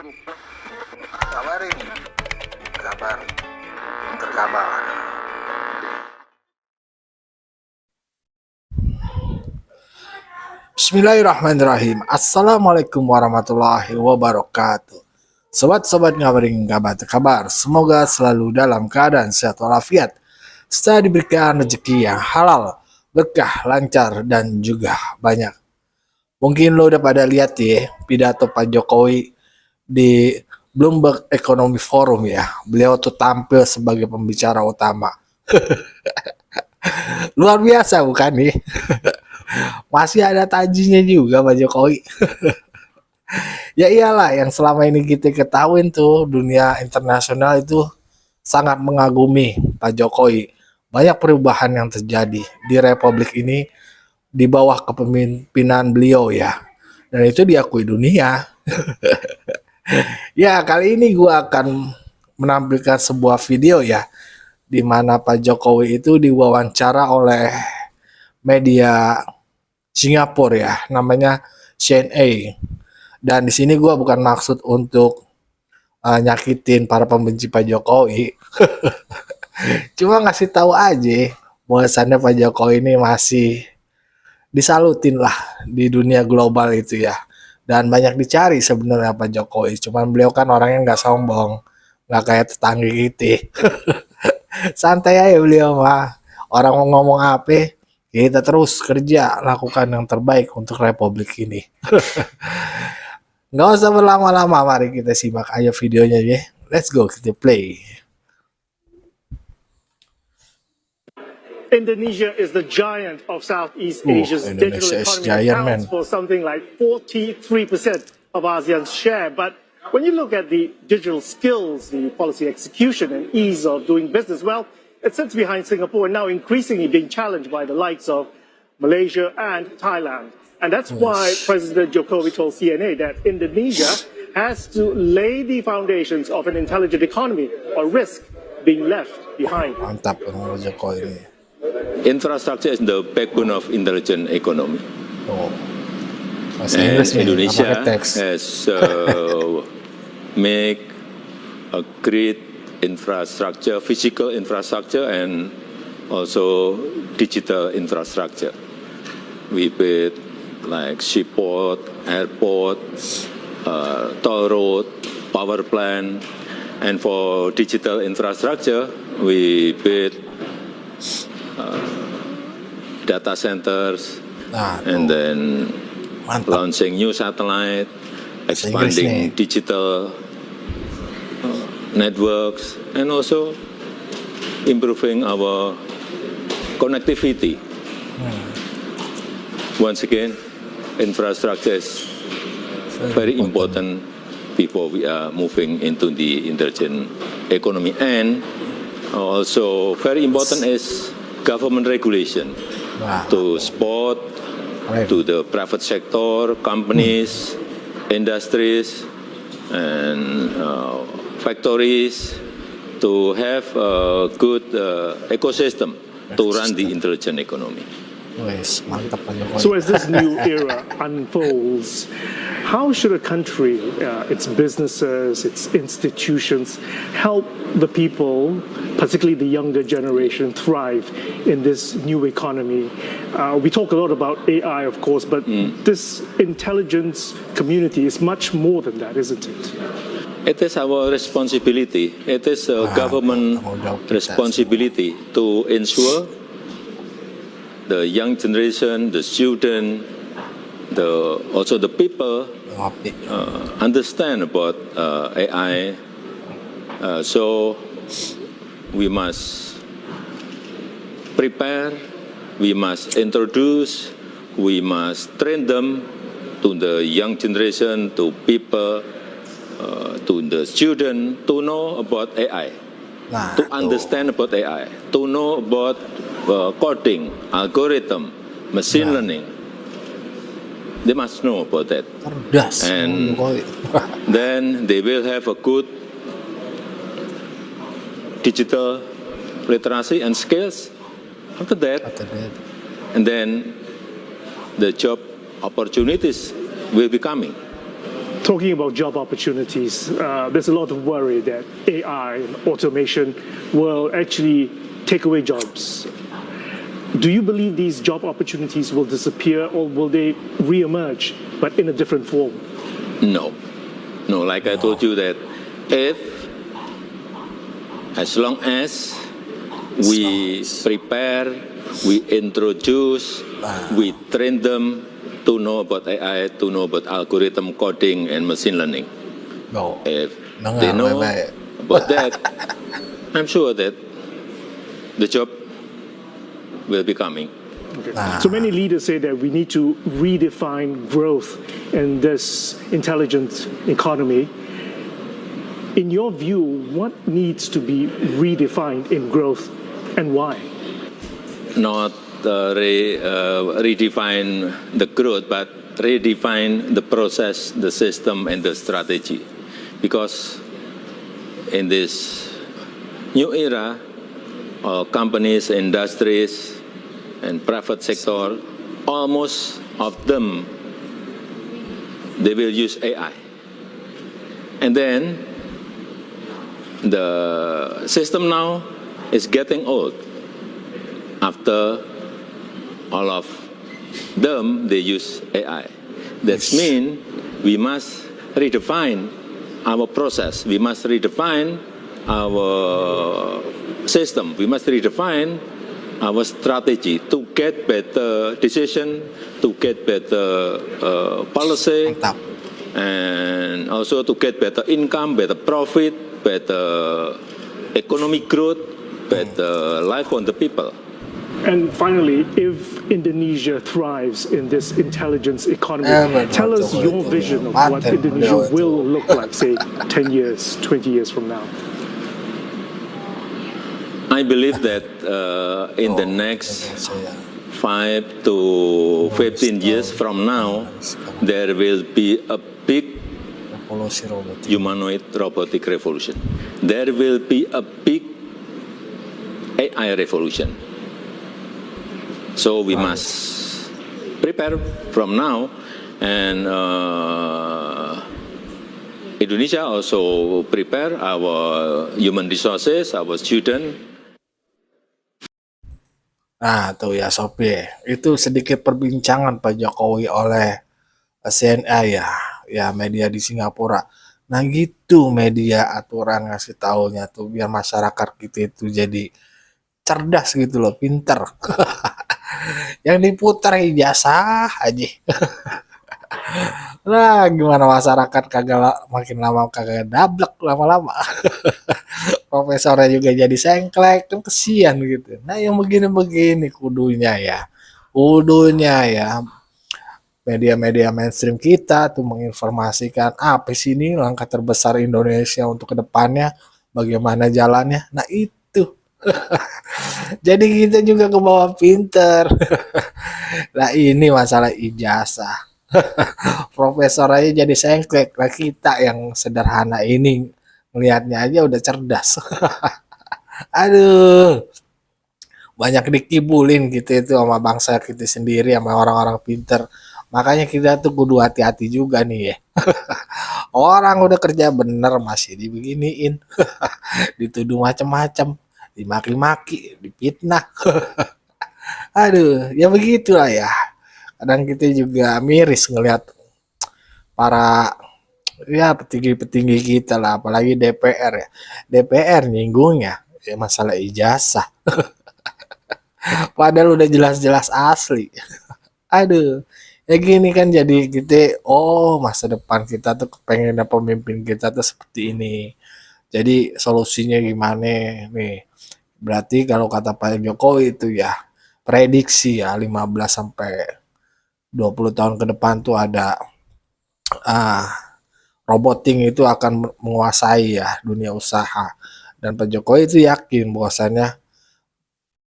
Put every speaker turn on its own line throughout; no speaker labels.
Kabar ini, kabar terkabar. Bismillahirrahmanirrahim. Assalamualaikum warahmatullahi wabarakatuh. Sobat-sobat ngabarin kabar terkabar, semoga selalu dalam keadaan sehat walafiat, serta diberikan rezeki yang halal, berkah, lancar, dan juga banyak. Mungkin lo udah pada lihat ya pidato Pak Jokowi di Bloomberg Economy Forum ya. Beliau tuh tampil sebagai pembicara utama. Luar biasa bukan nih? Masih ada tajinya juga Pak Jokowi. Ya iyalah, yang selama ini kita ketahuin tuh dunia internasional itu sangat mengagumi Pak Jokowi. Banyak perubahan yang terjadi di Republik ini di bawah kepemimpinan beliau ya. Dan itu diakui dunia. Ya, kali ini gue akan menampilkan sebuah video ya, di mana Pak Jokowi itu diwawancara oleh media Singapura ya, namanya CNA. Dan di sini gue bukan maksud untuk nyakitin para pembenci Pak Jokowi. Cuma ngasih tahu aja bahwasannya Pak Jokowi ini masih disalutin lah di dunia global itu ya. Dan banyak dicari sebenarnya Pak Jokowi. Cuman beliau kan orangnya nggak sombong, nggak kayak tetangga kita. Santai aja beliau mah. Orang mau ngomong apa, kita terus kerja, lakukan yang terbaik untuk Republik ini. Nggak usah berlama-lama, mari kita simak aja videonya ya. Let's go, kita play.
Indonesia is the giant of Southeast Asia's digital economy, accounts for something like 43% of ASEAN's share. But when you look at the digital skills, the policy execution and ease of doing business, well, it sits behind Singapore and now increasingly being challenged by the likes of Malaysia and Thailand. And that's why President Jokowi told CNA that Indonesia has to lay the foundations of an intelligent economy or risk being left behind.
Mantap Jokowi ini.
Infrastructure is the backbone of intelligent economy.
Oh.
And Indonesia has make a great infrastructure, physical infrastructure, and also digital infrastructure. We build like seaport, airport, toll road, power plant, and for digital infrastructure, we build data centers, and then launching new satellite, expanding digital networks, and also improving our connectivity. Once again, infrastructure is very important before we are moving into the intelligent economy. And also very important is government regulation to support to the private sector, companies, industries, and factories to have a good ecosystem to run the intelligent economy.
So as this new era unfolds, how should a country, its businesses, its institutions, help the people, particularly the younger generation, thrive in this new economy? We talk a lot about AI, of course, but this intelligence community is much more than that, isn't it?
It is our responsibility. It is a government responsibility to ensure the young generation, the student, also the people understand about AI. So we must prepare, we must introduce, we must train them to the young generation, to people, to the student to know about AI, to understand about AI, to know about coding, algorithm, machine learning. They must know about that. And then they will have a good digital literacy and skills. After that, and then the job opportunities will be coming.
talking about job opportunities, there's a lot of worry that AI and automation will actually take away jobs. Do you believe these job opportunities will disappear, or will they re-emerge, but in a different form?
No. No, like I told you that if, as long as we prepare, we introduce, we train them to know about AI, to know about algorithm coding and machine learning. If they know about that, I'm sure that the job will be coming.
Okay. So many leaders say that we need to redefine growth in this intelligent economy. In your view, what needs to be redefined in growth and why?
Not redefine the growth, but redefine the process, the system, and the strategy. Because in this new era, companies, industries, and private sector, almost of them, they will use AI. And then the system now is getting old. After all of them, they use AI. That means we must redefine our process. We must redefine our system. We must redefine our strategy to get better decision, to get better policy, and also to get better income, better profit, better economic growth, better life on the people.
And finally, if Indonesia thrives in this intelligence economy, tell us your vision of what Indonesia will look like, say, 10 years, 20 years from now.
I believe that in the next 5 to 15 years from now, there will be a big humanoid robotic revolution. There will be a big AI revolution. So we must prepare from now, and Indonesia also prepare our human resources, our students.
Nah, tuh ya Sob, itu sedikit perbincangan Pak Jokowi oleh CNA ya media di Singapura. Nah gitu media aturan ngasih taunya tuh biar masyarakat kita itu jadi cerdas gitu loh, pinter. Yang diputar ijazah aja. Nah gimana masyarakat kagak makin lama kagak dablek lama-lama. Profesornya juga jadi sengklek, kan kesian gitu. Nah yang begini-begini kudunya ya media-media mainstream kita tuh menginformasikan apa sih ini langkah terbesar Indonesia untuk kedepannya, bagaimana jalannya. Nah itu jadi kita juga ke bawah pinter. Nah ini masalah ijazah. Profesor aja jadi sengklek, lah kita yang sederhana ini melihatnya aja udah cerdas. Aduh, banyak dikibulin gitu itu sama bangsa kita sendiri, sama orang-orang pinter. Makanya kita tuh kudu hati-hati juga nih ya. Orang udah kerja bener masih dibeginiin. Dituduh macem-macem, dimaki-maki, dipitnah. Aduh, ya begitulah ya. Kadang kita juga miris ngelihat para ya petinggi-petinggi kita lah, apalagi DPR ya. DPR nyinggungnya ya masalah ijazah. Padahal udah jelas-jelas asli. Aduh, ya gini kan jadi kita, masa depan kita tuh kepengen pemimpin kita tuh seperti ini. Jadi solusinya gimana nih? Berarti kalau kata Pak Jokowi itu ya prediksi ya 15 sampai 20 tahun ke depan tuh ada roboting itu akan menguasai ya dunia usaha. Dan Pak Jokowi itu yakin bahwasannya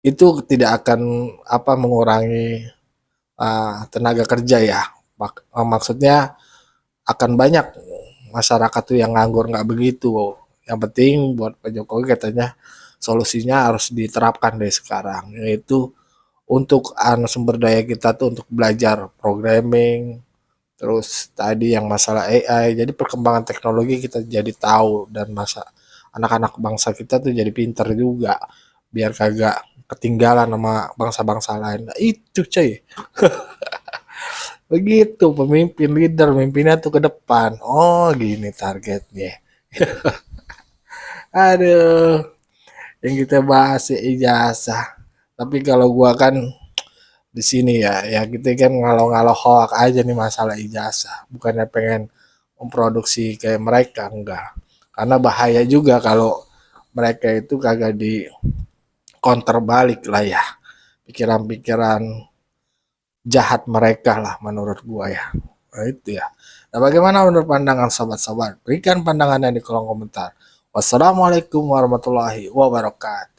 itu tidak akan mengurangi tenaga kerja ya. Maksudnya akan banyak masyarakat tuh yang nganggur, nggak begitu. Yang penting buat Pak Jokowi katanya solusinya harus diterapkan dari sekarang, yaitu untuk sumber daya kita tuh untuk belajar programming, Terus tadi yang masalah AI, jadi perkembangan teknologi kita jadi tahu dan masa anak-anak bangsa kita tuh jadi pinter juga biar kagak ketinggalan sama bangsa-bangsa lain. Nah, itu cuy. Begitu pemimpin leader mimpinnya tuh ke depan. Oh, gini targetnya. Aduh, yang kita bahas ya ijazah. Tapi kalau gua kan di sini ya kita kan ngalau-ngalau hoak aja nih masalah ijazah. Bukannya pengen memproduksi kayak mereka, enggak. Karena bahaya juga kalau mereka itu kagak di counter balik lah ya. Pikiran-pikiran jahat mereka lah menurut gua ya. Nah, itu ya. Nah, bagaimana menurut pandangan sobat-sobat? Berikan pandangannya di kolom komentar. Wassalamualaikum warahmatullahi wabarakatuh.